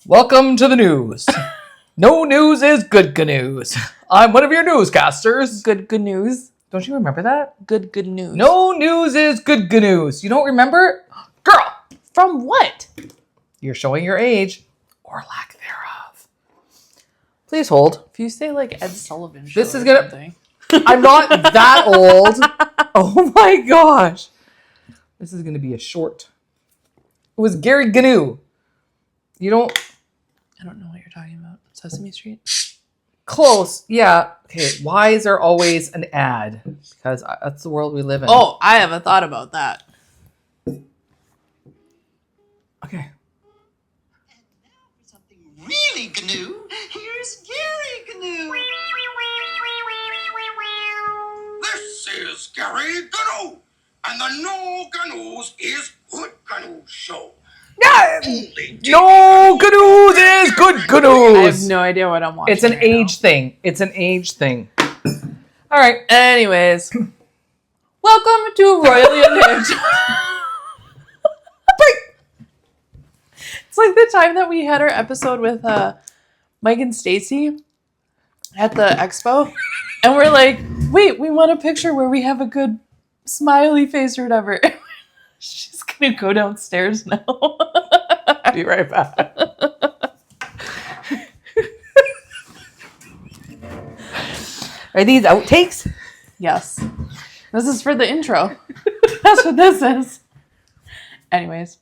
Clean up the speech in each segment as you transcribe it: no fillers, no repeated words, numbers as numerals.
Welcome to the news. No news is good news. I'm one of your newscasters. Good news. Don't you remember that? Good news. No news is good news. You don't remember? Girl! From what? You're showing your age, or lack thereof. Please hold. If you say like Ed Sullivan show This is or gonna... something. I'm not that old. Oh my gosh. This is going to be a short. It was Gary Gnu. You don't... I don't know what you're talking about. Sesame Street? Close. Yeah. Okay. Why is there always an ad? Because that's the world we live in. Oh, I haven't thought about that. Okay. And now for something really GNU, here's Gary GNU. This is Gary GNU, and the No GNUs is Good GNU show. Yeah. Only No good news is good I have news. no idea what I'm watching. It's an right age thing. It's an age thing. All right. now. Anyways, welcome to Royally Unhinged. It's like the time that we had our episode with Mike and Stacy at the expo, and we're like, wait, we want a picture where we have a good smiley face or whatever. She's gonna go downstairs now. I'll be right back. Are these outtakes? Yes. This is for the intro. That's what this is. Anyways.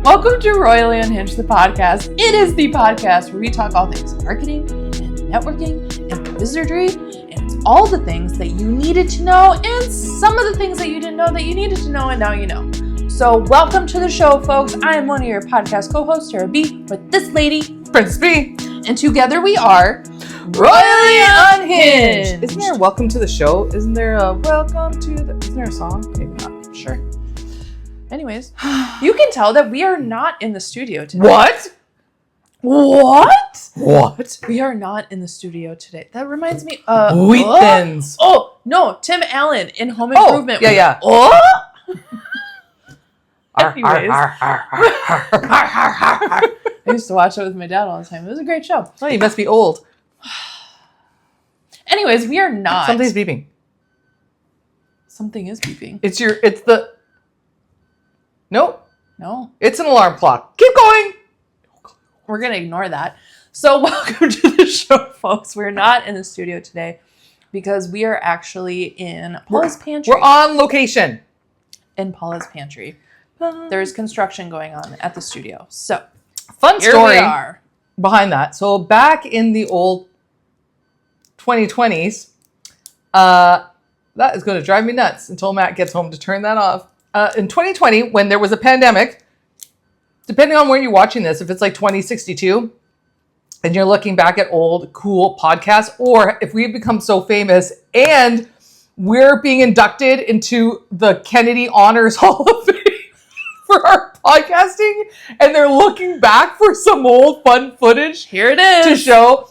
Welcome to Royally Unhinged, the podcast. It is the podcast where we talk all things marketing and networking and wizardry. And it's all the things that you needed to know and some of the things that you didn't know that you needed to know and now you know. So welcome to the show, folks. I am one of your podcast co-hosts, Tara B, with this lady, Princess B. and together we are Royally Unhinged. Isn't there a welcome to the show? Isn't there a welcome to the... Isn't there a song? Maybe not. Sure. Anyways, you can tell that we are not in the studio today. What? What? What? We are not in the studio today. That reminds me. Wheat thins. Oh no, Tim Allen in Home Oh, Improvement. yeah. Oh. Anyways. I used to watch it with my dad all the time. It was a great show. Oh, you must be old. Anyways, we are not. Something's beeping. Something is beeping. It's the... Nope. No, It's an alarm clock. Keep going. we're gonna ignore that. So welcome to the show, folks. We're not in the studio today because we are actually in Paula's pantry. We're on location. In Paula's pantry. There's construction going on at the studio. So Fun here story we are. behind that. So back in the old 2020s, that is going to drive me nuts until Matt gets home to turn that off. In 2020, when there was a pandemic, depending on where you're watching this, if it's like 2062 and you're looking back at old cool podcasts, or if we've become so famous and we're being inducted into the Kennedy Honors Hall of Fame for our podcasting, and they're looking back for some old fun footage Here it is. to show.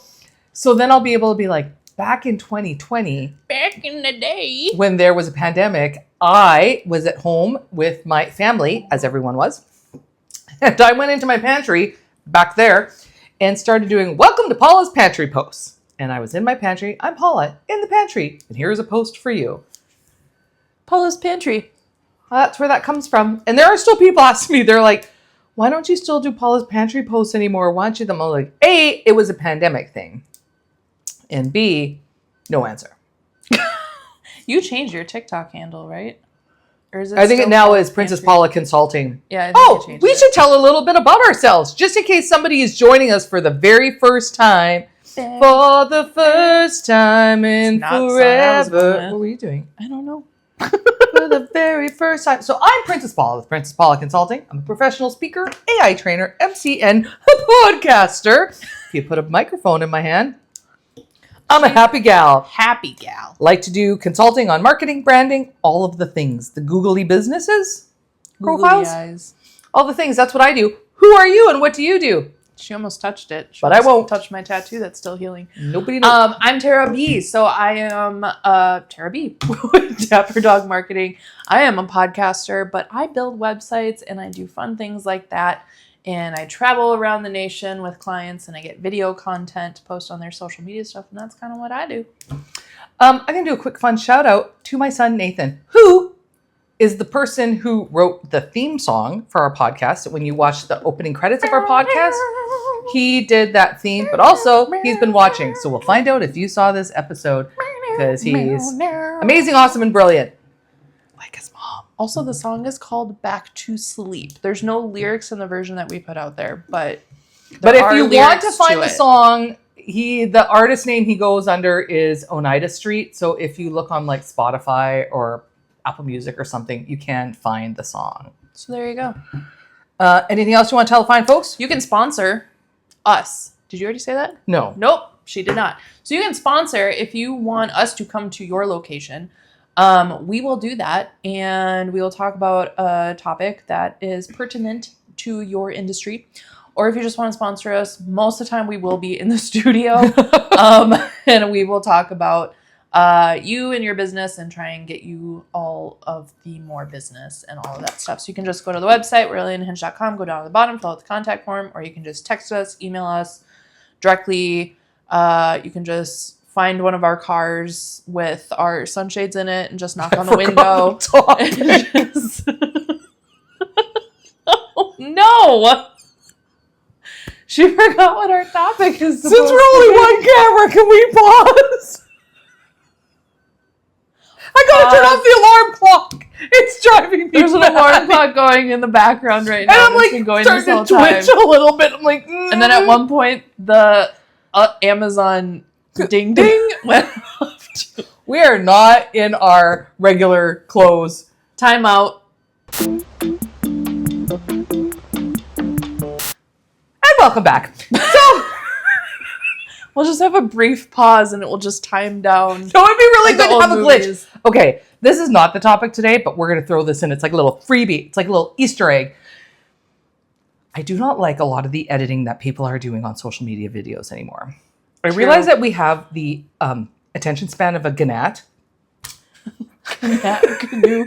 So then I'll be able to be like, back in 2020, Back in the day. when there was a pandemic, I was at home with my family, as everyone was. And I went into my pantry back there and started doing welcome to Paula's pantry posts. And I was in my pantry. I'm Paula in the pantry. And here's a post for you. Paula's pantry. That's where that comes from. And there are still people asking me, they're like, why don't you still do Paula's pantry posts anymore? Why don't you them? I'm like, A, it was a pandemic thing. And B, no answer. You changed your TikTok handle, right? Or is it I think it still now Paula's is Princess Pantry? Paula Consulting. Yeah, I think you Oh, changed we it. should tell a little bit about ourselves, just in case somebody is joining us for the very first time. For the first time in Not song I was forever. going What were you doing? I don't know. For the very first time. So I'm Princess Paula with Princess Paula Consulting. I'm a professional speaker, AI trainer, MC, and a podcaster. If you put a microphone in my hand, I'm a happy gal. Happy gal. Like to do consulting on marketing, branding, all of the things. The googly businesses, profiles, Googly eyes. all the things. That's what I do. Who are you and what do you do? She almost touched it. She But I almost won't. touch my tattoo that's still healing. Nobody knows. I'm Tara B. So I am Tara B. with Dapper Dog Marketing. I am a podcaster, but I build websites and I do fun things like that. And I travel around the nation with clients, and I get video content to post on their social media stuff, and that's kind of what I do. I'm going to do a quick fun shout out to my son, Nathan, who is the person who wrote the theme song for our podcast. When you watch the opening credits of our podcast, he did that theme, but also he's been watching. So we'll find out if you saw this episode, because he's amazing, awesome, and brilliant. Like his mom. Also, the song is called Back to Sleep. There's no lyrics in the version that we put out there, but if you want to find the song, the artist name he goes under is Oneida Street. So if you look on like Spotify or Apple Music or something, you can find the song. So there you go. Anything else you want to tell the fine folks? You can sponsor us. Did you already say that? No. Nope, she did not. So you can sponsor if you want us to come to your location. We will do that, and we will talk about a topic that is pertinent to your industry. Or if you just want to sponsor us, most of the time we will be in the studio, and we will talk about you and your business and try and get you all of the more business and all of that stuff. So you can just go to the website, RoyallyAndHinge.com, go down to the bottom, fill out the contact form, or you can just text us, email us directly. You can just find one of our cars with our sunshades in it and just knock on the window. Oh, no! She forgot what our topic is. Since we're only one camera, can we pause? I gotta turn off the alarm clock. It's driving me There's mad. an alarm clock going in the background right now. And I'm It's like been going starting this to whole twitch time. a little bit. I'm like, And then at one point, the Amazon ding ding went off. We are not in our regular clothes. Time out. And welcome back. So, We'll just have a brief pause and it will just time down. so it'd be really Like the good to old have a movies. glitch. Okay, this is not the topic today, but we're going to throw this in. It's like a little freebie. It's like a little Easter egg. I do not like a lot of the editing that people are doing on social media videos anymore. I realize that we have the attention span of a gnat. Canoe.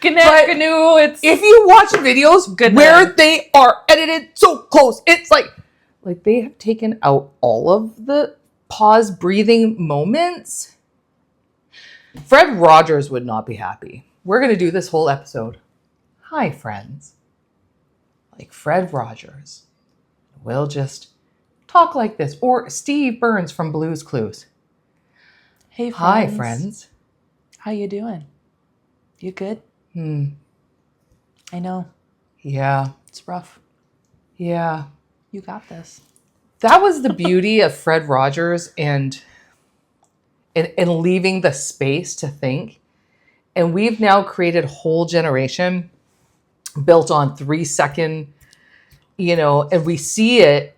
But Canoe. It's if you watch videos Good where man. they are edited so close, it's like they have taken out all of the pause breathing moments. Fred Rogers would not be happy. We're going to do this whole episode. Hi, friends. Like Fred Rogers. We'll just talk like this. Or Steve Burns from Blue's Clues. Hey, friends. Hi, friends. How you doing? You good? I know. Yeah. It's rough. Yeah. You got this. That was the beauty of Fred Rogers and leaving the space to think. And we've now created a whole generation built on 3-second, and we see it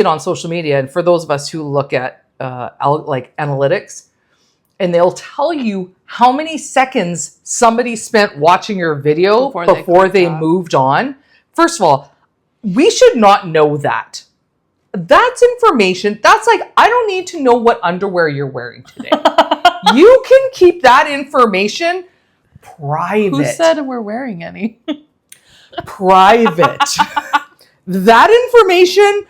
on social media. And for those of us who look at like analytics, and they'll tell you how many seconds somebody spent watching your video before they moved on. First of all, we should not know that. That's information. That's like, I don't need to know what underwear you're wearing today. You can keep that information private. Who said we're wearing any? Private. That information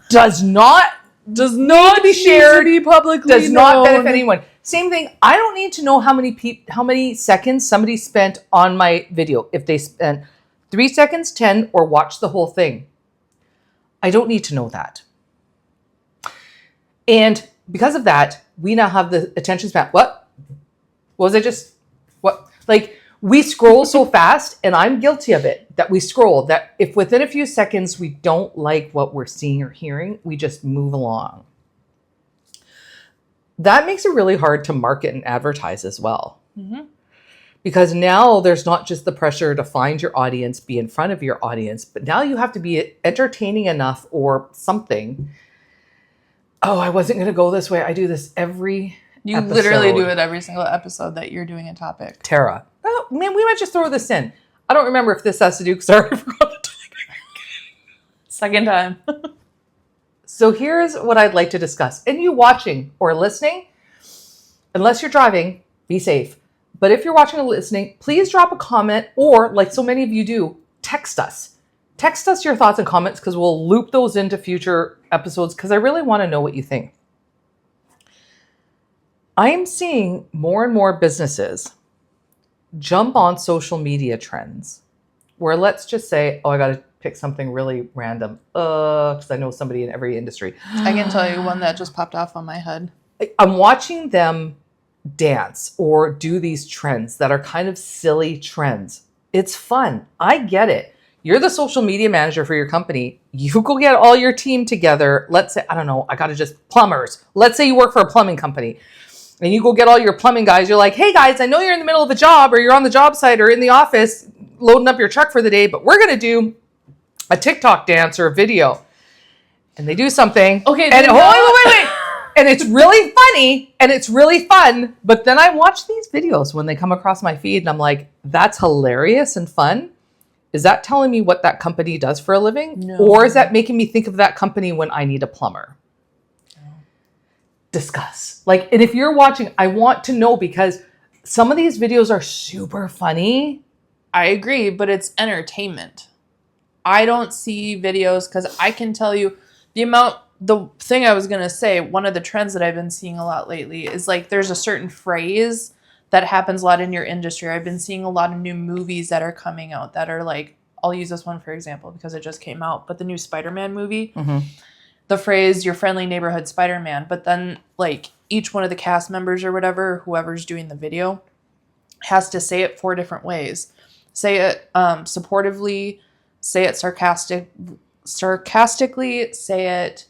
does not be shared. Be publicly Does not known. benefit anyone. Same thing. I don't need to know how many seconds somebody spent on my video. If they spent 3 seconds, 10, or watched the whole thing. I don't need to know that. And because of that, we now have the attention span. What was it just? What? Like, we scroll so fast, and I'm guilty of it, that we scroll, that if within a few seconds we don't like what we're seeing or hearing, we just move along. That makes it really hard to market and advertise as well. Mm-hmm. Because now there's not just the pressure to find your audience, be in front of your audience, but now you have to be entertaining enough or something. Oh, I wasn't going to go this way. I do this every episode. Literally do it every single episode that you're doing a topic. Tara. Oh, man, we might just throw this in. I don't remember if this has to do, because I already forgot the topic. Second time. So here's what I'd like to discuss. And you watching or listening, unless you're driving, be safe. But if you're watching or listening, please drop a comment, or like so many of you do, text us. Text us your thoughts and comments because we'll loop those into future episodes because I really want to know what you think. I am seeing more and more businesses jump on social media trends where let's just say, oh, I got to pick something really random because I know somebody in every industry. I can tell you one that just popped off on my head. I'm watching them dance or do these trends that are kind of silly trends. It's fun. I get it. You're the social media manager for your company. You go get all your team together. Let's say, I don't know, I got to just plumbers. Let's say you work for a plumbing company and you go get all your plumbing guys. You're like, hey guys, I know you're in the middle of a job or you're on the job site or in the office loading up your truck for the day, but we're going to do a TikTok dance or a video. And they do something. Okay. And wait. And it's really funny and it's really fun. But then I watch these videos when they come across my feed and I'm like, that's hilarious and fun. Is that telling me what that company does for a living? No. Or is that making me think of that company when I need a plumber? No. Discuss. Like, and if you're watching, I want to know because some of these videos are super funny. I agree, but it's entertainment. I don't see videos because I can tell you the thing I was going to say, one of the trends that I've been seeing a lot lately is like there's a certain phrase that happens a lot in your industry. I've been seeing a lot of new movies that are coming out that are like, I'll use this one for example because it just came out, but the new Spider-Man movie, the phrase your friendly neighborhood Spider-Man, but then like each one of the cast members or whatever, whoever's doing the video has to say it 4 different ways. Say it supportively, say it sarcastically, say it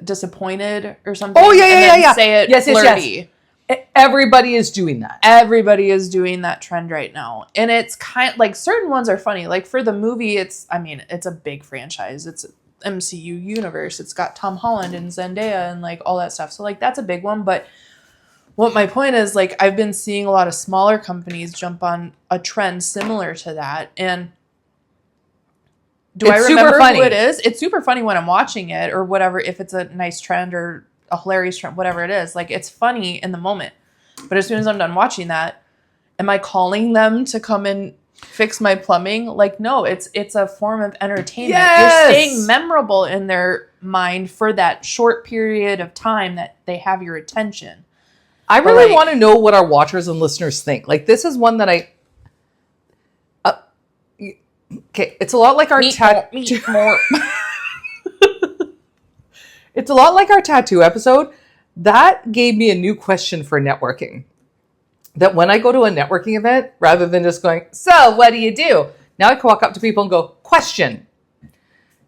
disappointed or something. Oh, yeah. Say it flirty. Yes. Everybody is doing that. Everybody is doing that trend right now. And it's kind of like certain ones are funny. Like for the movie, it's a big franchise. It's MCU universe. It's got Tom Holland and Zendaya and like all that stuff. So like that's a big one. But what my point is, like I've been seeing a lot of smaller companies jump on a trend similar to that. And I remember who it is? It's super funny when I'm watching it or whatever, if it's a nice trend or a hilarious trend, whatever it is. Like, it's funny in the moment. But as soon as I'm done watching that, am I calling them to come and fix my plumbing? Like, no, it's a form of entertainment. Yes! You're staying memorable in their mind for that short period of time that they have your attention. I really want to know what our watchers and listeners think. Like, this is one that okay, it's a lot like our tattoo. It's a lot like our tattoo episode. That gave me a new question for networking. That when I go to a networking event, rather than just going, so what do you do? Now I can walk up to people and go, question.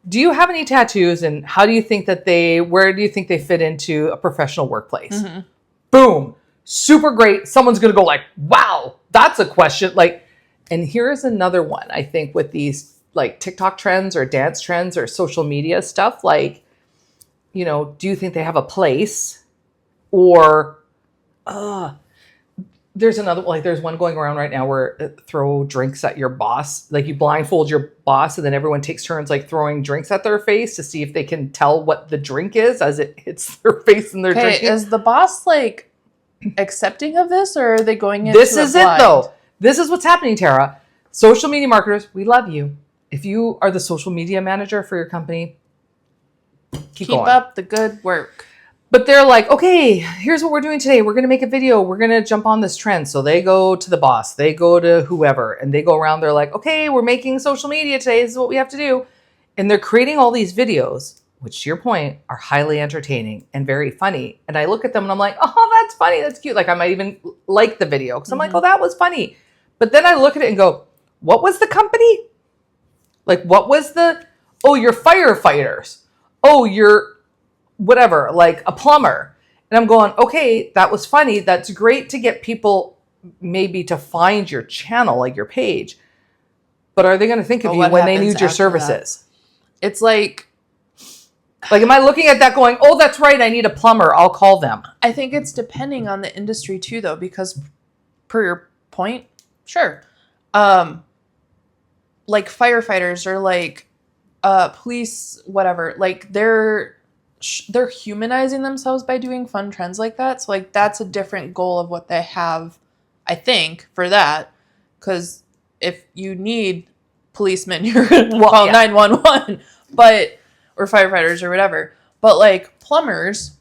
Do you have any tattoos and how do you think where do you think they fit into a professional workplace? Mm-hmm. Boom. Super great. Someone's going to go like, wow, that's a question. Like, and here's another one, I think, with these like TikTok trends or dance trends or social media stuff. Like, you know, do you think they have a place? Or there's another, like there's one going around right now where throw drinks at your boss. Like you blindfold your boss and then everyone takes turns like throwing drinks at their face to see if they can tell what the drink is as it hits their face and they're drinking. Is the boss like accepting of this or are they going into This is it though. This is what's happening, Tara. Social media marketers, we love you. If you are the social media manager for your company, keep going. Up the good work. But they're like, okay, here's what we're doing today. We're going to make a video. We're going to jump on this trend. So they go to the boss. They go to whoever. And they go around. They're like, okay, we're making social media today. This is what we have to do. And they're creating all these videos, which to your point, are highly entertaining and very funny. And I look at them and I'm like, oh, that's funny. That's cute. Like I might even like the video because I'm like, oh, that was funny. But then I look at it and go, what was the company? Like, what was you're firefighters. Oh, you're whatever, like a plumber. And I'm going, okay, that was funny. That's great to get people maybe to find your channel, like your page. But are they going to think of you when they need your services? That? It's like, am I looking at that going, oh, that's right, I need a plumber. I'll call them. I think it's depending on the industry too, though, because per your point, sure. Like firefighters or like police, whatever, like they're humanizing themselves by doing fun trends like that. So like that's a different goal of what they have, I think, for that. Because if you need policemen, you're going to Well, call yeah. 911, or firefighters or whatever. But like plumbers,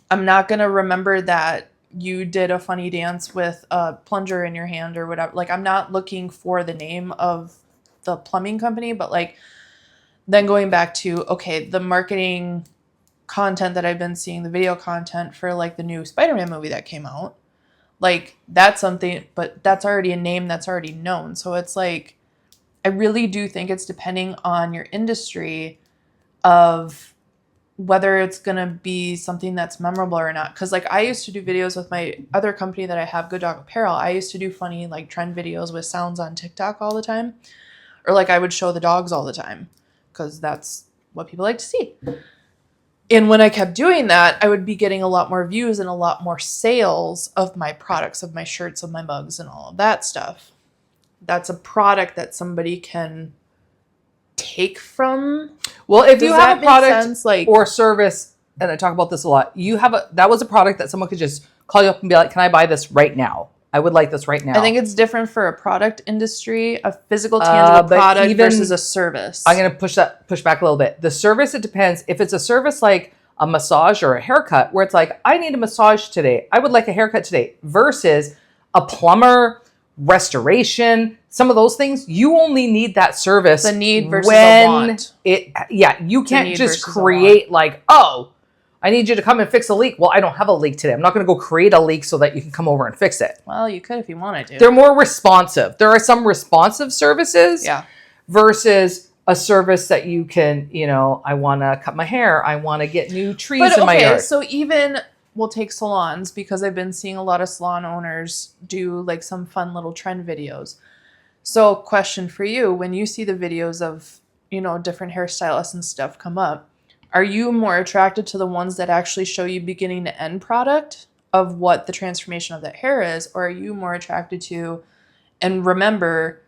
I'm not going to remember that you did a funny dance with a plunger in your hand or whatever. Like, I'm not looking for the name of the plumbing company, but like, then going back to, okay, the marketing content that I've been seeing, the video content for like the new Spider-Man movie that came out, like that's something, but that's already a name that's already known. So it's like, I really do think it's depending on your industry of whether it's going to be something that's memorable or not. Because like I used to do videos with my other company that I have, Good Dog Apparel. I used to do funny like trend videos with sounds on TikTok all the time. Or like I would show the dogs all the time because that's what people like to see. And when I kept doing that, I would be getting a lot more views and a lot more sales of my products, of my shirts, of my mugs, and all of that stuff. That's a product that somebody can take from. Well, if Does you that have a make product sense? Like, or service, and I talk about this a lot, that was a product that someone could just call you up and be like, can I buy this right now? I would like this right now. I think it's different for a product industry, a physical tangible but product even- versus a service. I'm going to push back a little bit. The service, it depends. If it's a service like a massage or a haircut, where it's like, I need a massage today, I would like a haircut today, versus a plumber, restoration, some of those things, you only need that service. The need versus a want. You can't need just versus a create like, oh, I need you to come and fix a leak. Well, I don't have a leak today. I'm not going to go create a leak so that you can come over and fix it. Well, you could if you wanted to. They're more responsive. There are some responsive services versus a service that you can, I want to cut my hair. I want to get new trees in my yard. So even we'll take salons, because I've been seeing a lot of salon owners do like some fun little trend videos. So question for you, when you see the videos of, different hairstylists and stuff come up, are you more attracted to the ones that actually show you beginning to end product of what the transformation of that hair is? Or are you more attracted to, and remember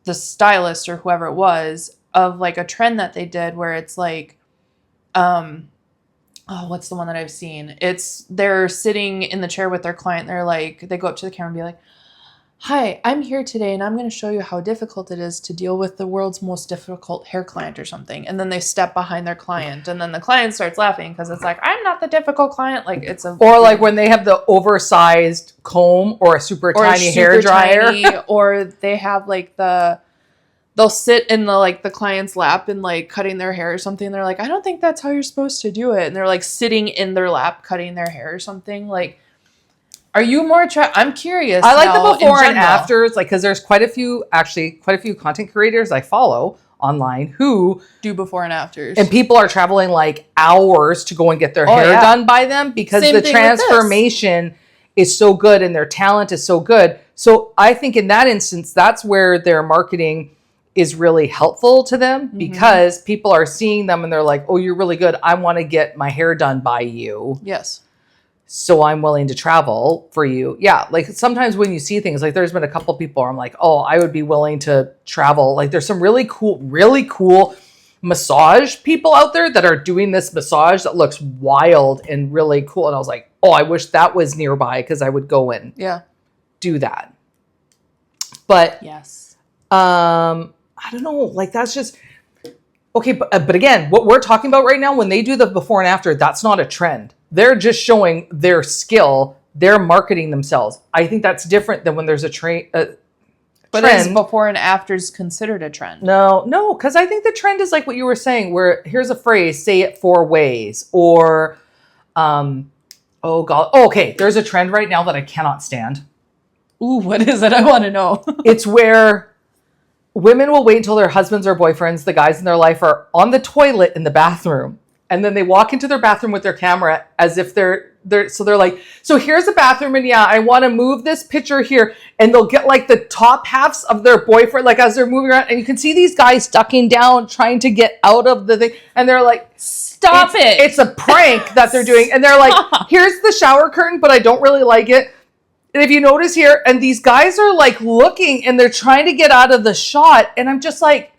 the stylist or whoever it was, of like a trend that they did where it's like, what's the one that I've seen? They're sitting in the chair with their client. They're like, they go up to the camera and be like, hi, I'm here today and I'm going to show you how difficult it is to deal with the world's most difficult hair client or something. And then they step behind their client and then the client starts laughing because it's like, I'm not the difficult client. Like or like when they have the oversized comb or a super tiny hair dryer. Or they have like they'll sit in the client's lap and like cutting their hair or something. They're like, I don't think that's how you're supposed to do it. And they're like sitting in their lap cutting their hair or something. Like, are you more attracted? I'm curious. I like the before and afters, like, because there's quite a few content creators I follow online who do before and afters. And people are traveling like hours to go and get their hair done by them because the transformation is so good and their talent is so good. So I think in that instance, that's where their marketing is really helpful to them because people are seeing them and they're like, oh, you're really good. I want to get my hair done by you. Yes. So I'm willing to travel for you. Yeah. Like sometimes when you see things, like there's been a couple people where I'm like, oh, I would be willing to travel. Like there's some really cool massage people out there that are doing this massage that looks wild and really cool. And I was like, oh, I wish that was nearby because I would go and do that. But yes, I don't know. Like that's just okay. But again, what we're talking about right now, when they do the before and after, that's not a trend. They're just showing their skill. They're marketing themselves. I think that's different than when there's a trend. But is before and afters considered a trend? No, because I think the trend is like what you were saying, where here's a phrase, say it 4 ways, or, oh God, okay, there's a trend right now that I cannot stand. Ooh, what is it? I want to know. It's where women will wait until their husbands or boyfriends, the guys in their life, are on the toilet in the bathroom. And then they walk into their bathroom with their camera as if they're like, so here's the bathroom and I want to move this picture here. And they'll get like the top halves of their boyfriend, like as they're moving around. And you can see these guys ducking down, trying to get out of the thing. And they're like, stop it. It's a prank that they're doing. And they're like, here's the shower curtain, but I don't really like it. And if you notice here, and these guys are like looking and they're trying to get out of the shot. And I'm just like,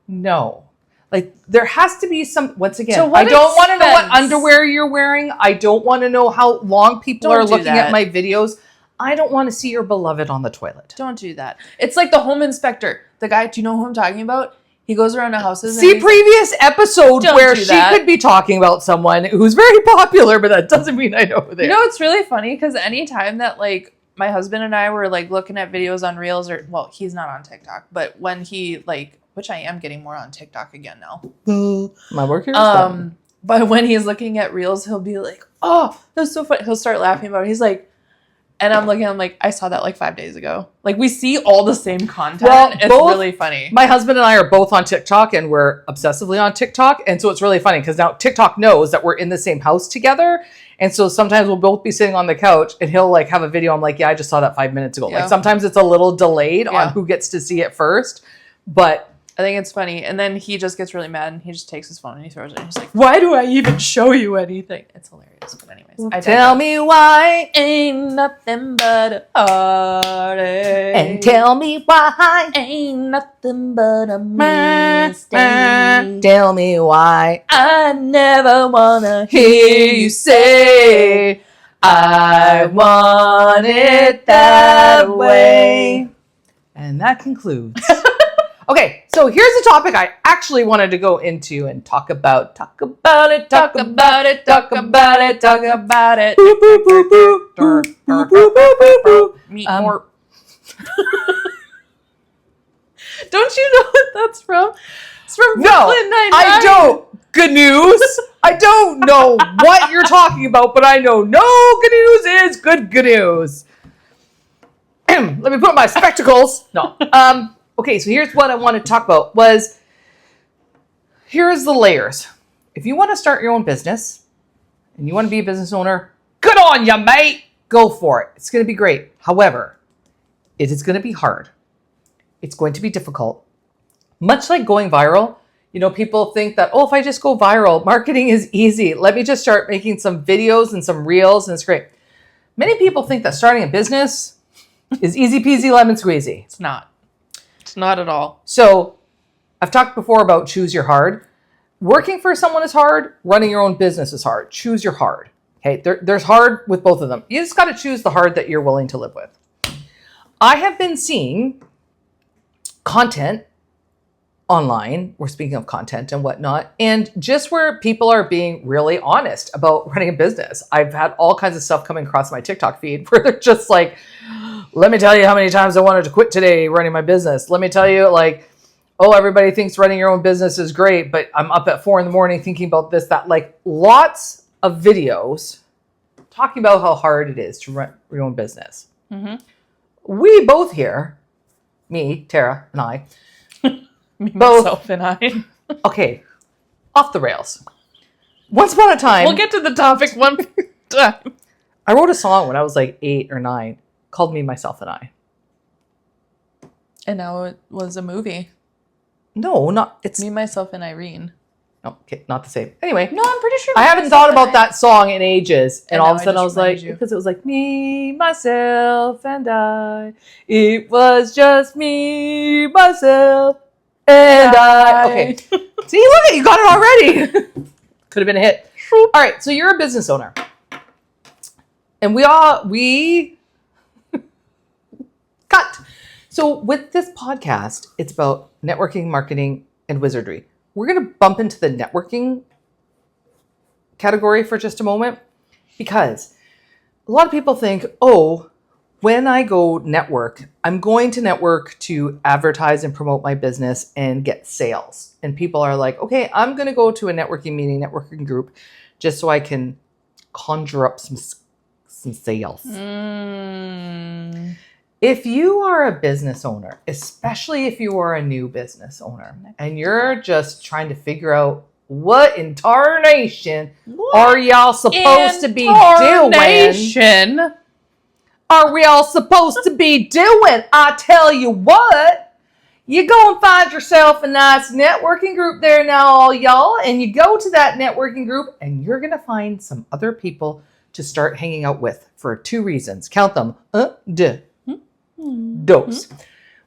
no. Like there has to be some, once again, I don't want to know what underwear you're wearing. I don't want to know how long people are looking at my videos. I don't want to see your beloved on the toilet. Don't do that. It's like the home inspector. The guy, do you know who I'm talking about? He goes around to houses. See previous episode Don't where do she that. could be talking about someone who's very popular, but that doesn't mean I know who they You are. know, it's really funny because anytime that like my husband and I were like looking at videos on Reels or, well, he's not on TikTok, but when he like, which I am getting more on TikTok again now. My work here is done. But when he's looking at Reels, he'll be like, oh, that's so funny. He'll start laughing about it. He's like, and I'm like, I saw that like 5 days ago. Like we see all the same content. Well, It's both- really funny. My husband and I are both on TikTok, and we're obsessively on TikTok. And so it's really funny because now TikTok knows that we're in the same house together. And so sometimes we'll both be sitting on the couch and he'll like have a video. I'm like, yeah, I just saw that 5 minutes ago. Yeah. Like sometimes it's a little delayed Yeah. on who gets to see it first. But I think it's funny. And then he just gets really mad and he just takes his phone and he throws it. And he's like, why do I even show you anything? It's hilarious. But anyways, I tell digress. me why. Ain't nothing but a heartache. And tell me why. Ain't nothing but a mistake. Tell me why. I never wanna Hear you say, I want it that way. And that concludes. Okay, so here's a topic I actually wanted to go into and talk about. Talk about it. Talk about it, talk about it, talk about it. Boop, boop, boop, boop. Boop, boop, boop, boop, boop. Meet more. Don't you know what that's from? It's from No, Brooklyn Nine-Nine. I don't. Good news. I don't know what you're talking about, but I know no good news is good news. Let me put on my spectacles. No. Okay, so here's what I want to talk about here's the layers. If you want to start your own business and you want to be a business owner, good on you, mate. Go for it. It's going to be great. However, it is going to be hard. It's going to be difficult. Much like going viral, you know, people think that, oh, if I just go viral, marketing is easy. Let me just start making some videos and some reels and it's great. Many people think that starting a business is easy peasy lemon squeezy. It's not. It's not at all. So I've talked before about choose your hard. Working for someone is hard. Running your own business is hard. Choose your hard. Okay, there's hard with both of them. You just got to choose the hard that you're willing to live with. I have been seeing content online. We're speaking of content and whatnot. And just where people are being really honest about running a business. I've had all kinds of stuff coming across my TikTok feed where they're just like, let me tell you how many times I wanted to quit today running my business. Let me tell you, like, oh, everybody thinks running your own business is great, but I'm up at 4 a.m. thinking about this, that, like lots of videos talking about how hard it is to run your own business. Mm-hmm. We both here, me, Tara, and I, Me, Both. myself, and I. okay, off the rails. Once upon a time, We'll get to the topic one time. I wrote a song when I was like 8 or 9 called Me, Myself, and I. And now it was a movie. No, not, it's, Me, Myself, and Irene. no, okay, not the same. Anyway. No, I'm pretty sure. I haven't thought about that song in ages. And And all now of a I sudden I just was like, reminded you. because it was like me, myself, and I. It was just me, myself, and I. Okay. See, look at you got it already. Could have been a hit. All right. So you're a business owner. And we cut. So with this podcast, it's about networking, marketing, and wizardry. We're going to bump into the networking category for just a moment because a lot of people think, oh, when I go network, I'm going to network to advertise and promote my business and get sales. And people are like, okay, I'm going to go to a networking meeting, networking group, just so I can conjure up some sales. If you are a business owner, especially if you are a new business owner, and you're just trying to figure out what in tarnation are y'all supposed to be doing? Are we all supposed to be doing? I tell you what, you go and find yourself a nice networking group there now, all y'all, and you go to that networking group and you're going to find some other people to start hanging out with for 2 reasons. Count them. Dose.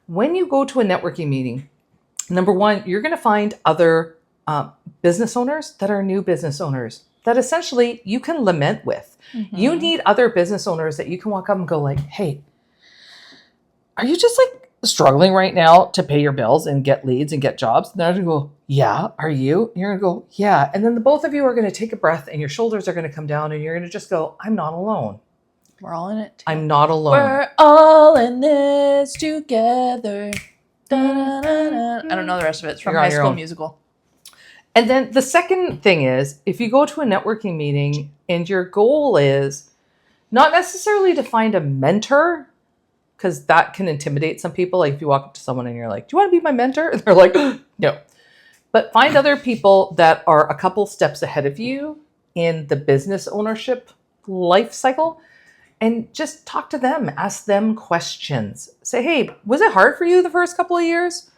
When you go to a networking meeting, number 1, you're going to find other business owners that are new business owners. that essentially you can lament with. You need other business owners that you can walk up and go like, hey, are you just like struggling right now to pay your bills and get leads and get jobs? And they're going to go, yeah, are you? And you're going to go, yeah. And then the both of you are going to take a breath and your shoulders are going to come down and you're going to just go, I'm not alone. We're all in it. I'm not alone. We're all in this together. Da-da-da-da. I don't know the rest of it. It's from You're on High your School own. Musical. And then the second thing is, if you go to a networking meeting and your goal is not necessarily to find a mentor, because that can intimidate some people. Like if you walk up to someone and you're like, do you want to be my mentor? And they're like, no. But find other people that are a couple steps ahead of you in the business ownership life cycle and just talk to them. Ask them questions. Say, hey, was it hard for you the first couple of years?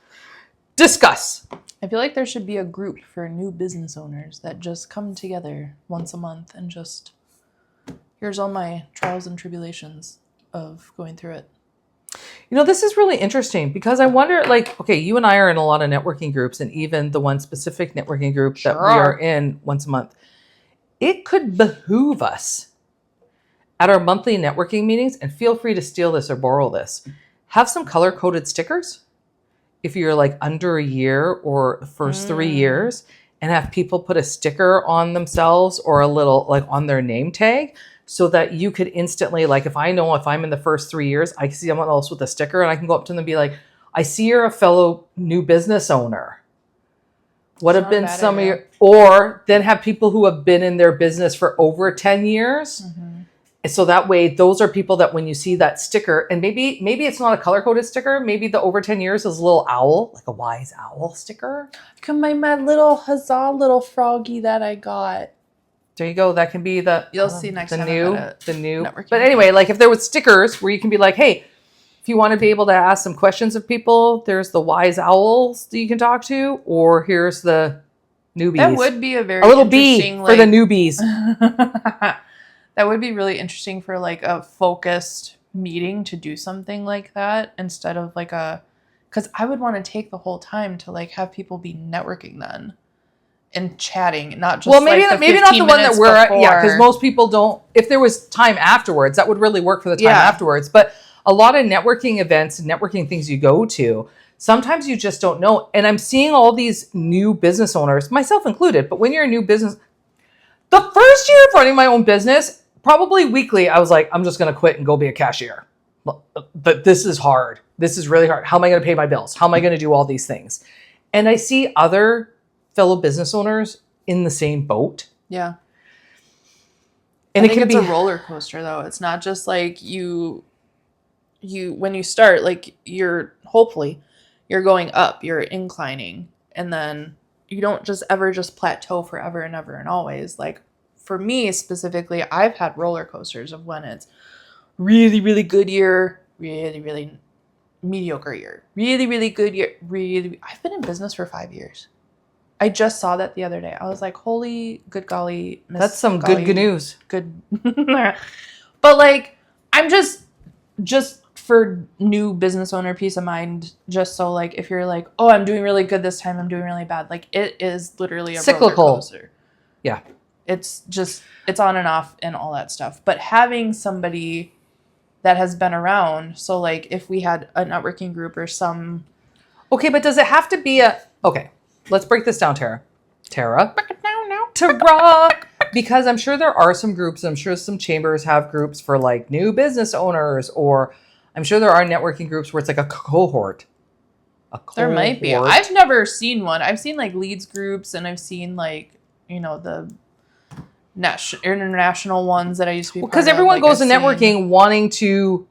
Discuss. I feel like there should be a group for new business owners that just come together once a month and just, here's all my trials and tribulations of going through it. You know, this is really interesting because I wonder, like, okay, you and I are in a lot of networking groups and even the one specific networking group that we are in once a month. It could behoove us at our monthly networking meetings, and feel free to steal this or borrow this, have some color-coded stickers if you're like under a year or the first 3 years, and have people put a sticker on themselves or a little like on their name tag so that you could instantly, like if I know if I'm in the first 3 years, I can see someone else with a sticker and I can go up to them and be like, I see you're a fellow new business owner. What have been some of your, or then have people who have been in their business for over 10 years. And so that way, those are people that when you see that sticker, and maybe it's not a color-coded sticker, maybe the over 10 years is a little owl, like a wise owl sticker. Come by my little huzzah little froggy that I got. There you go. That can be the You'll see next time I'm at the new. networking But anyway, like if there was stickers where you can be like, hey, if you want to be able to ask some questions of people, there's the wise owls that you can talk to, or here's the newbies. That would be a very a little bee interesting, for the newbies. That would be really interesting for like a focused meeting to do something like that instead of like because I would want to take the whole time to like have people be networking then and chatting, not just maybe like the maybe not the one that we're at, before. because most people don't. If there was time afterwards, that would really work for the time Yeah. afterwards. But a lot of networking events and networking things you go to, sometimes you just don't know. And I'm seeing all these new business owners, myself included. But when you're a new business, the first year of running my own business, probably weekly, I was like, I'm just going to quit and go be a cashier. But this is hard. This is really hard. How am I going to pay my bills? How am I going to do all these things? And I see other fellow business owners in the same boat. Yeah. And I it think can it's be a roller coaster though. It's not just like you when you start, like you're going up, you're inclining, and then you don't just ever just plateau forever and ever and always. Like for me specifically, I've had roller coasters of when it's really, really good year, really, really mediocre year, really, really good year, really. I've been in business for 5 years. I just saw that the other day. I was like, holy good golly. That's some good news. Good. But like, I'm just for new business owner peace of mind, just so like, if you're like, oh, I'm doing really good this time, I'm doing really bad. Like it is literally a cyclical roller coaster. Yeah. It's on and off and all that stuff. But having somebody that has been around, so like if we had a networking group or some. Okay, but does it have to be okay, let's break this down, Tara. Break it down now. Tara! Because I'm sure there are some groups, I'm sure some chambers have groups for like new business owners, or I'm sure there are networking groups where it's like a cohort. There might be. I've never seen one. I've seen like leads groups, and I've seen like, the international ones that I used to be part of. Because everyone like goes to I've networking wanting to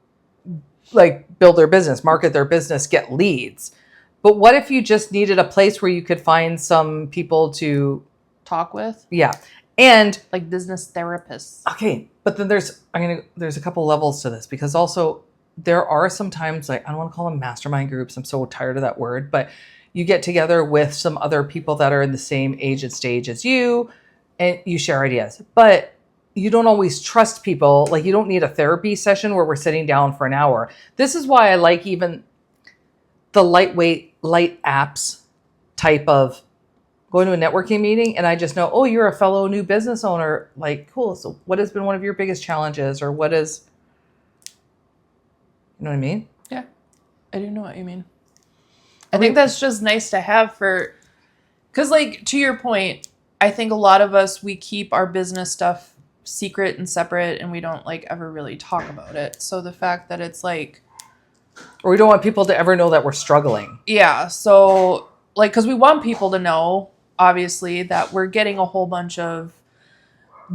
like build their business, market their business, get leads. But what if you just needed a place where you could find some people to talk with? Yeah. And like business therapists. Okay, but then there's a couple levels to this, because also there are sometimes, like, I don't want to call them mastermind groups. I'm so tired of that word, but you get together with some other people that are in the same age and stage as you, and you share ideas. But you don't always trust people. Like, you don't need a therapy session where we're sitting down for an hour. This is why I like even the light apps type of going to a networking meeting and I just know, oh, you're a fellow new business owner. Like, cool. So what has been one of your biggest challenges, or what is, you know what I mean? Yeah, I do know what you mean. I think that's just nice to have for, because like to your point, I think a lot of us, we keep our business stuff secret and separate and we don't like ever really talk about it. So the fact that it's like, Or we don't want people to ever know that we're struggling. yeah, so like, because we want people to know, obviously, that we're getting a whole bunch of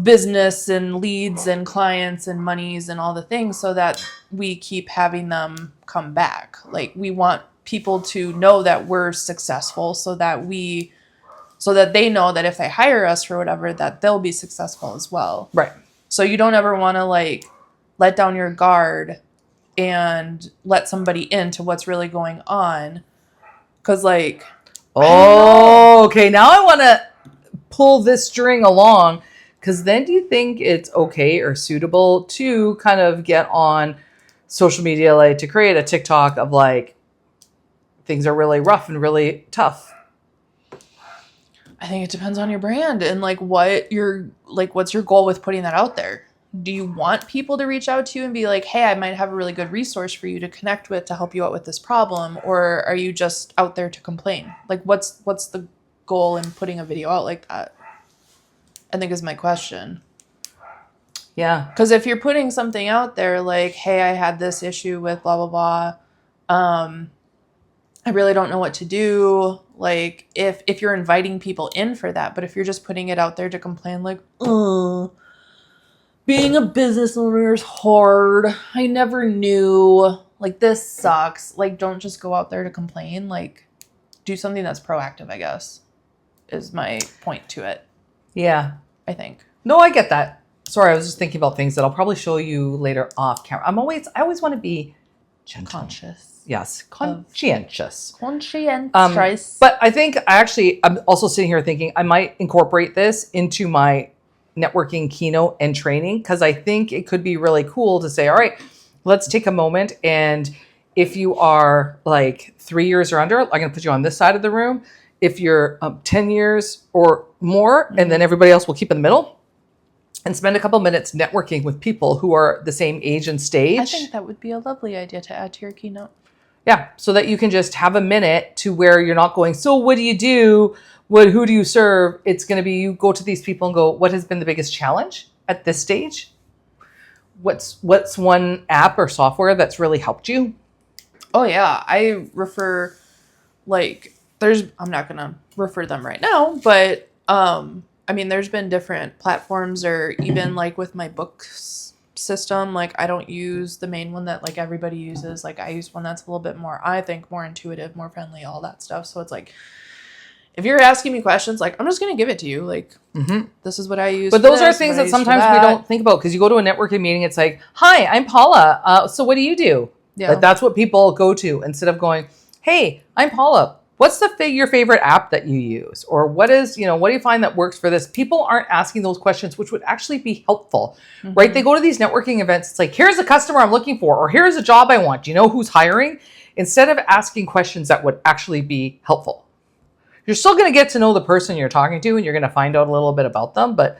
business and leads and clients and monies and all the things so that we keep having them come back. Like, we want people to know that we're successful so that they know that if they hire us for whatever, that they'll be successful as well. Right. So you don't ever want to like let down your guard and let somebody into what's really going on. Because like, oh, okay. Now I want to pull this string along, because then do you think it's okay or suitable to kind of get on social media, like to create a TikTok of like, things are really rough and really tough? I think it depends on your brand and like what's your goal with putting that out there. Do you want people to reach out to you and be like, hey, I might have a really good resource for you to connect with to help you out with this problem? Or are you just out there to complain? Like, what's the goal in putting a video out like that? I think is my question. Yeah. Because if you're putting something out there like, hey, I had this issue with blah, blah, blah. I really don't know what to do. Like, if you're inviting people in for that, but if you're just putting it out there to complain like, being a business owner is hard. I never knew. Like, this sucks. Like, don't just go out there to complain. Like, do something that's proactive, I guess, is my point to it. Yeah. I think. No, I get that. Sorry, I was just thinking about things that I'll probably show you later off camera. I always want to be gentle. Conscious. Yes, conscientious. Conscientious. But I think I'm also sitting here thinking I might incorporate this into my networking keynote and training, because I think it could be really cool to say, all right, let's take a moment. And if you are like 3 years or under, I'm going to put you on this side of the room. If you're 10 years or more, and then everybody else will keep in the middle, and spend a couple minutes networking with people who are the same age and stage. I think that would be a lovely idea to add to your keynote. Yeah, so that you can just have a minute to where you're not going, so what do you do? Who do you serve? It's going to be you go to these people and go, what has been the biggest challenge at this stage? What's one app or software that's really helped you? Oh, yeah. I refer, like, I'm not going to refer them right now, but, I mean, there's been different platforms, or even like with my books system, like I don't use the main one that like everybody uses. Like I use one that's a little bit more, I think, more intuitive, more friendly, all that stuff. So it's like, if you're asking me questions, like I'm just going to give it to you. Like, this is what I use. But those are things that sometimes we don't think about, because you go to a networking meeting, it's like, hi, I'm Paula. So what do you do? Yeah. Like, that's what people go to instead of going, hey, I'm Paula. What's your favorite app that you use? Or what do you find that works for this? People aren't asking those questions, which would actually be helpful, right? They go to these networking events. It's like, here's a customer I'm looking for, or here's a job I want. Do you know who's hiring? Instead of asking questions that would actually be helpful. You're still going to get to know the person you're talking to, and you're going to find out a little bit about them. But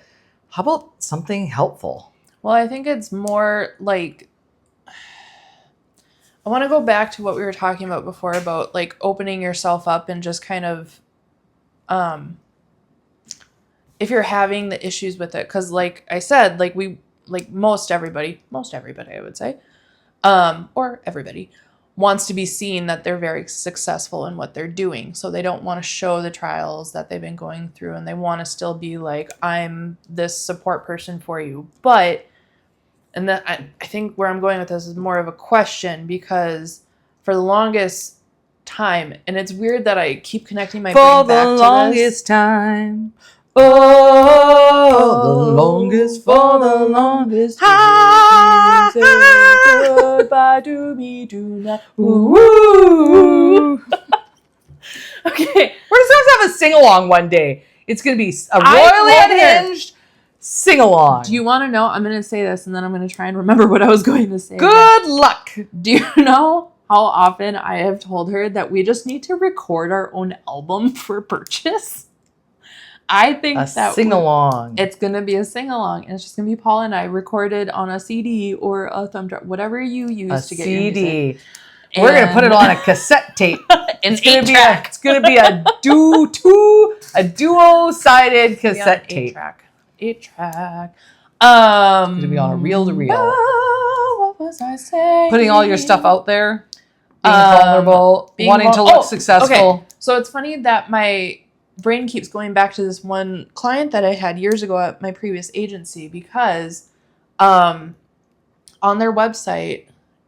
how about something helpful? Well, I think it's more like, I want to go back to what we were talking about before about like opening yourself up and just kind of, if you're having the issues with it, because like I said, like most everybody, I would say, or everybody wants to be seen that they're very successful in what they're doing. So they don't want to show the trials that they've been going through, and they want to still be like, I'm this support person for you. But and then I think where I'm going with this is more of a question, because for the longest time, and it's weird that I keep connecting my brain back to this. For the longest time. Oh, the longest, for the longest time. Goodbye to me, do not. Ooh. Okay. We're just going to have a sing-along one day. It's going to be a royally unhinged sing-along. Do you want to know? I'm going to say this, and then I'm going to try and remember what I was going to say. Good luck. Do you know how often I have told her that we just need to record our own album for purchase? I think A that sing-along. it's going to be a sing-along. And it's just going to be Paul and I recorded on a CD or a thumb drive, whatever you use to get your music. CD. We're going to put it on a cassette tape. It's going to be a duo-sided cassette tape. 8-track. 8-track. It's going to be on a reel-to-reel. What was I saying? Putting all your stuff out there. Being vulnerable. Wanting to look successful. Okay. So it's funny that my brain keeps going back to this one client that I had years ago at my previous agency because on their website,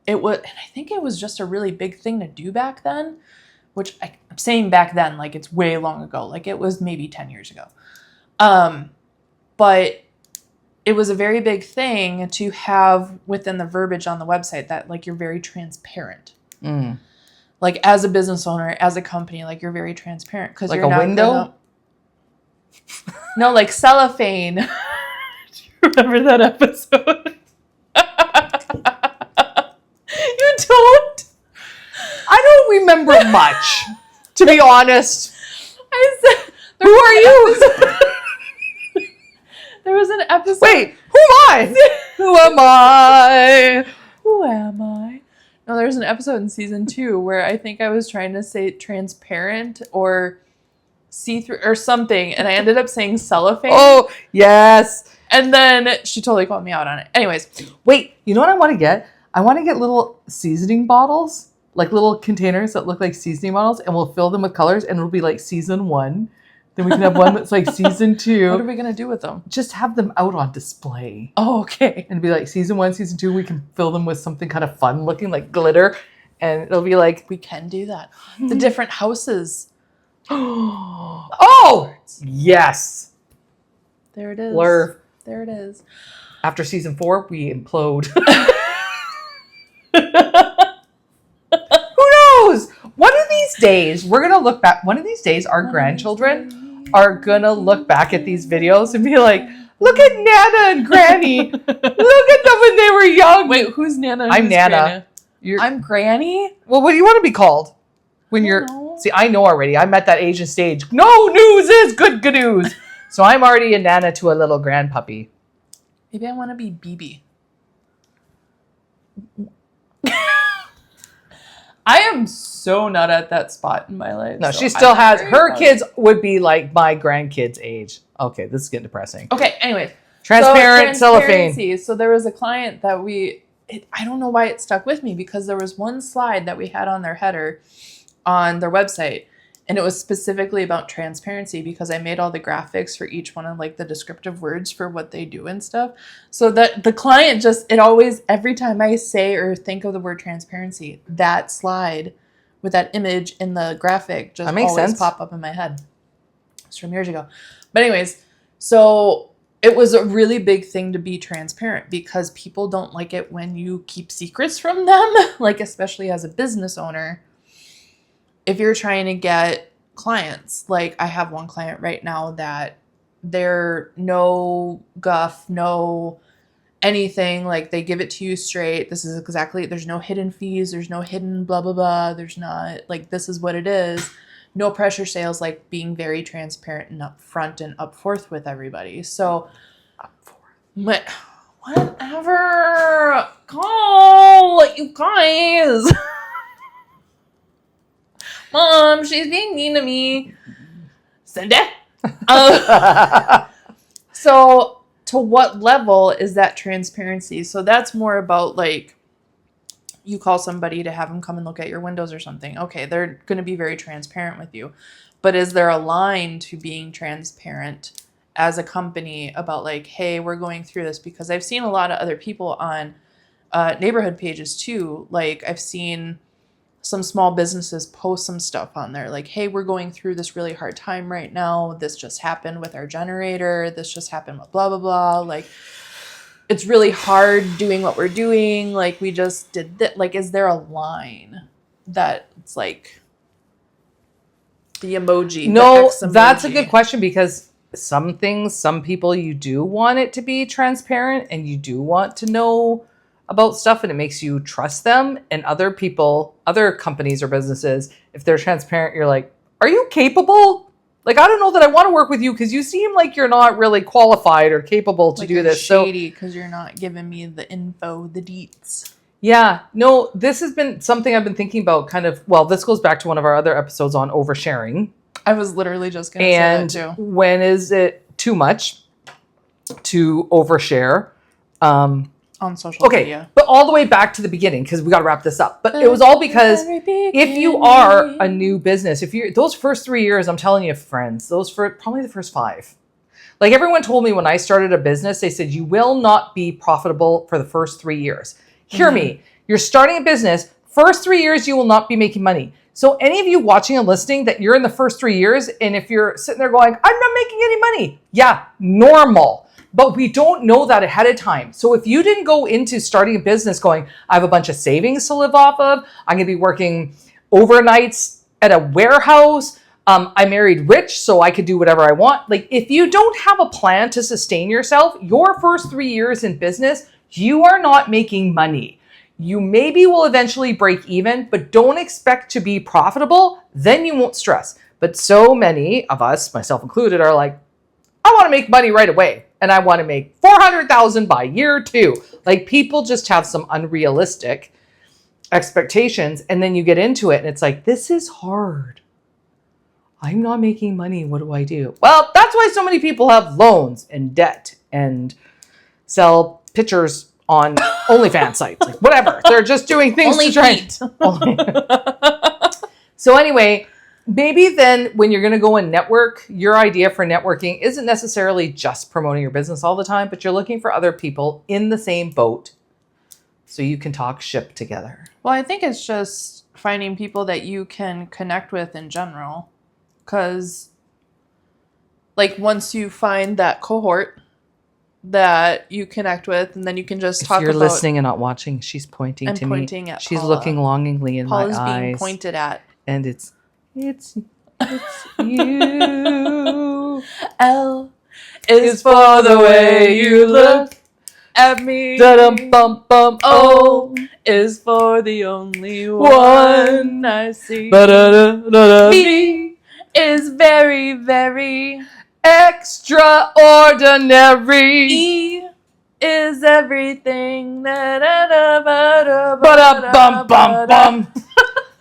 it was, and I think it was just a really big thing to do back then, which I'm saying back then, like it's way long ago, like it was maybe 10 years ago. But it was a very big thing to have within the verbiage on the website that like you're very transparent. Like as a business owner, as a company, like you're very transparent because like you're a not window. No, like cellophane. Do you remember that episode? You don't? I don't remember much, to be honest. I said, Who are you? there was an episode. Wait, who am I? Who am I? Who am I? No, there's an episode in season 2 where I think I was trying to say transparent or see-through or something, and I ended up saying cellophane. Oh, yes. And then she totally called me out on it. Anyways. Wait, you know what I want to get? I want to get little seasoning bottles, like little containers that look like seasoning bottles, and we'll fill them with colors, and it'll be like season 1. Then we can have one that's like season 2. What are we going to do with them? Just have them out on display. Oh, okay. And be like season 1, season 2, we can fill them with something kind of fun looking, like glitter. And it'll be like, We can do that. The different houses. oh, yes. There it is. Blur. There it is. After season 4, we implode. Who knows? One of these days, we're going to look back. One of these days, our grandchildren are going to look back at these videos and be like, look at Nana and Granny. Look at them when they were young. Wait, who's Nana? I'm Who's Nana. Granny? I'm Granny? Well, what do you want to be called? When you're... know. See, I know already. I'm at that age and stage. No news is good news. So I'm already a Nana to a little grandpuppy. Maybe I want to be BB. I am so not at that spot in my life. No, so she still I'm has... very Her proud. kids would be like my grandkids' age. Okay, this is getting depressing. Okay, anyways. Transparent cellophane. Transparency. So there was a client that I don't know why it stuck with me because there was one slide that we had on their header on their website. And it was specifically about transparency because I made all the graphics for each one and like the descriptive words for what they do and stuff. So that the client just, it always, every time I say or think of the word transparency, that slide with that image in the graphic just makes always sense. pop up in my head. It's from years ago. But anyways, so it was a really big thing to be transparent because people don't like it when you keep secrets from them, like especially as a business owner. If you're trying to get clients, like I have one client right now that they're no guff, no anything, like they give it to you straight. This is exactly, there's no hidden fees, there's no hidden blah, blah, blah. There's not like, this is what it is. No pressure sales, like being very transparent and upfront and up forth with everybody. So, whatever. Call, you guys. Mom, she's being mean to me. Send it. So to what level is that transparency? So that's more about like you call somebody to have them come and look at your windows or something. Okay, they're going to be very transparent with you. But is there a line to being transparent as a company about like, hey, we're going through this? Because I've seen a lot of other people on neighborhood pages too. Like I've seen some small businesses post some stuff on there like, hey, we're going through this really hard time right now. This just happened with our generator. This just happened with blah, blah, blah. Like, it's really hard doing what we're doing. Like, we just did that. Like, is there a line that it's like the emoji? No, the X that's a emoji? good question because some things, some people, you do want it to be transparent and you do want to know about stuff and it makes you trust them. And other people, other companies or businesses, if they're transparent, you're like, are you capable Like, I don't know that I want to work with you because you seem like you're not really qualified or capable to do this. Shady because you're not giving me the info, the deets. Yeah, no, this has been something I've been thinking about kind of, well, this goes back to one of our other episodes on oversharing. I was literally just going to say that too. When is it too much to overshare? On social media. But all the way back to the beginning, because we got to wrap this up. But it was all because if you are a new business, if you're those first 3 years, I'm telling you, friends, those for probably the first 5. Like everyone told me when I started a business, they said, you will not be profitable for the first 3 years. Hear me. You're starting a business. First 3 years, you will not be making money. So any of you watching and listening that you're in the first 3 years, and if you're sitting there going, I'm not making any money. Yeah, normal. But we don't know that ahead of time. So if you didn't go into starting a business going, I have a bunch of savings to live off of. I'm going to be working overnights at a warehouse. I married rich, so I could do whatever I want. Like if you don't have a plan to sustain yourself, your first 3 years in business, you are not making money. You maybe will eventually break even, but don't expect to be profitable. Then you won't stress. But so many of us, myself included, are like, I want to make money right away. And I want to make 400,000 by year 2. Like people just have some unrealistic expectations. And then you get into it and it's like, this is hard. I'm not making money. What do I do? Well, that's why so many people have loans and debt and sell pictures on OnlyFans sites. Like whatever. They're just doing things to try. So anyway, maybe then when you're going to go and network, your idea for networking isn't necessarily just promoting your business all the time, but you're looking for other people in the same boat so you can talk ship together. Well, I think it's just finding people that you can connect with in general. Because, like, once you find that cohort that you connect with, and then you can just talk about... If you're listening and not watching, she's pointing to me. Pointing at She's Paula. looking longingly in Paula's my eyes. being pointed at. And it's you. L is for the way you look at me. Da-dum-bum-bum. O is for the only one I see. Ba-da-da-da-da. B is very, very extraordinary. E is everything. Ba-da-bum-bum-bum.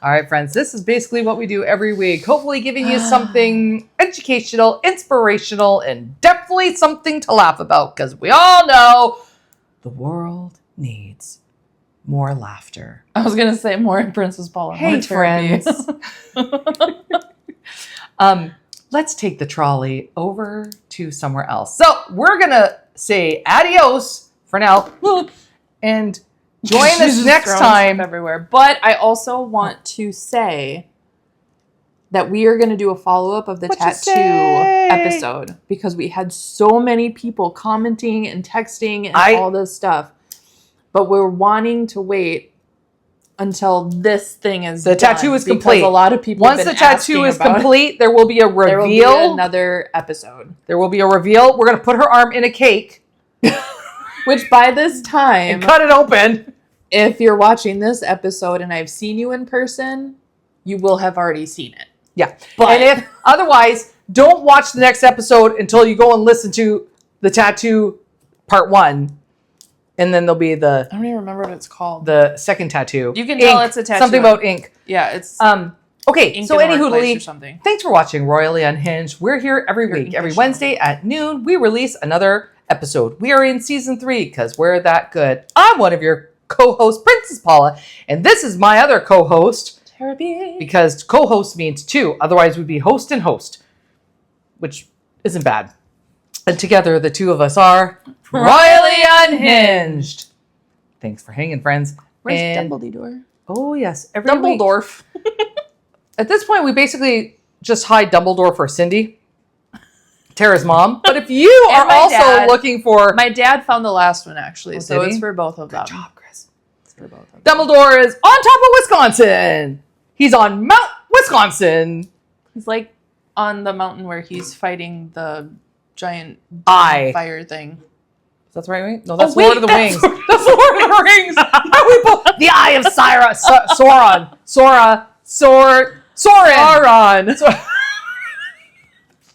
All right, friends, this is basically what we do every week. Hopefully giving you something educational, inspirational, and definitely something to laugh about because we all know the world needs more laughter. I was going to say more Princess Paula. Hey, friends. Let's take the trolley over to somewhere else. So we're going to say adios for now and join us next time. Everywhere. But I also want to say that we are going to do a follow-up of the tattoo episode because we had so many people commenting and texting and all this stuff. But we're wanting to wait until this thing is the done tattoo is complete. A lot of people once the tattoo is complete, there will be a reveal. There will be another episode. There will be a reveal. We're going to put her arm in a cake. Which by this time... And cut it open. If you're watching this episode and I've seen you in person, you will have already seen it. Yeah. And if otherwise, don't watch the next episode until you go and listen to the tattoo part 1. And then there'll be I don't even remember what it's called. The second tattoo. You can tell it's a tattoo. Something about ink. Yeah, it's okay. ink So in the anywho, or something. Thanks for watching Royally Unhinged. We're here every week. Every Wednesday at noon, we release another episode. We are in season 3 because we're that good. I'm one of your co-hosts, Princess Paula, and this is my other co-host. Therapy. Because co-host means 2. Otherwise, we'd be host and host, which isn't bad. And together, the 2 of us are Royally Unhinged. Thanks for hanging, friends. Where's Dumbledore? Oh, yes. Dumbledore. At this point, we basically just hide Dumbledore for Cindy, Tara's mom. But if you are also looking for... My dad found the last one, actually. So it's for both of them. Good job, Chris. It's for both of them. Dumbledore is on top of Wisconsin. He's on Mount Wisconsin. He's like on the mountain where he's fighting the giant fire thing. That's the right way? No, that's Lord of the Rings. That's Lord of the Rings. The Eye of Sauron. Sauron.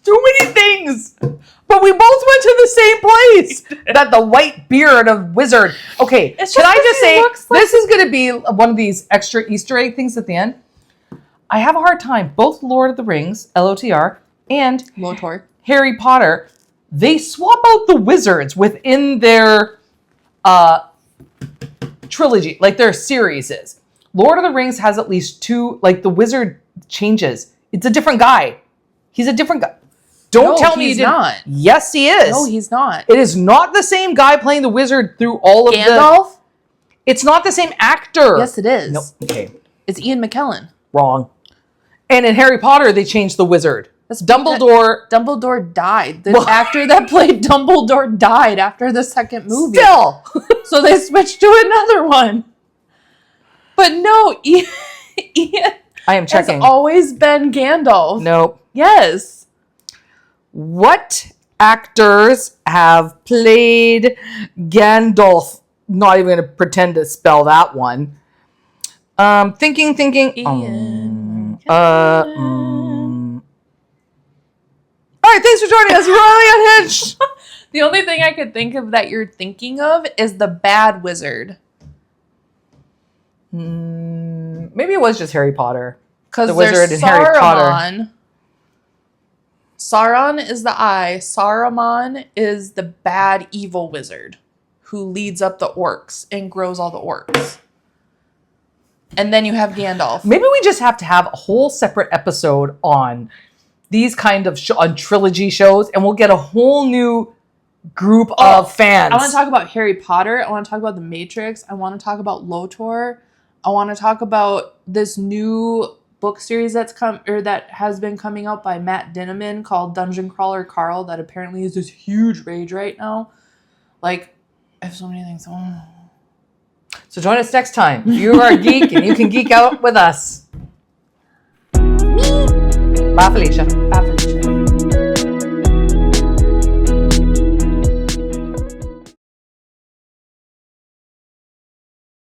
Too many things. But we both went to the same place. That the white beard of wizard. Okay, It's can just I 'cause just he say, looks like- this is going to be one of these extra Easter egg things at the end. I have a hard time. Both Lord of the Rings, LOTR, and Lotor. Harry Potter, they swap out the wizards within their trilogy, like their series is. Lord of the Rings has at least two, like the wizard changes. It's a different guy. He's a different guy. Don't No, tell me he's he didn't. not. Yes, he is. No, he's not. It is not the same guy playing the wizard through all of Gandalf? It's not the same actor. Yes, it is. Nope. Okay. It's Ian McKellen. Wrong. And in Harry Potter, they changed the wizard. That's Dumbledore. Dumbledore died. The actor that played Dumbledore died after the second movie. Still. So they switched to another one. But no, Ian I am has checking. always been Gandalf. Nope. Yes. What actors have played Gandalf? Not even going to pretend to spell that one. Thinking. Ian. All right, thanks for joining us. We're really unhinged. The only thing I could think of that you're thinking of is the bad wizard. Maybe it was just Harry Potter. Because The wizard there's in Harry Potter. Saruman. Sauron is the eye. Saruman is the bad evil wizard who leads up the orcs and grows all the orcs. And then you have Gandalf. Maybe we just have to have a whole separate episode on these kind of on trilogy shows, and we'll get a whole new group of fans. I want to talk about Harry Potter. I want to talk about The Matrix. I want to talk about Lotor. I want to talk about this new book series that has been coming out by Matt Dinniman called Dungeon Crawler Carl that apparently is this huge rage right now. Like, I have so many things. So join us next time. You are a geek, and you can geek out with us. Bye, Felicia. Bye, Felicia.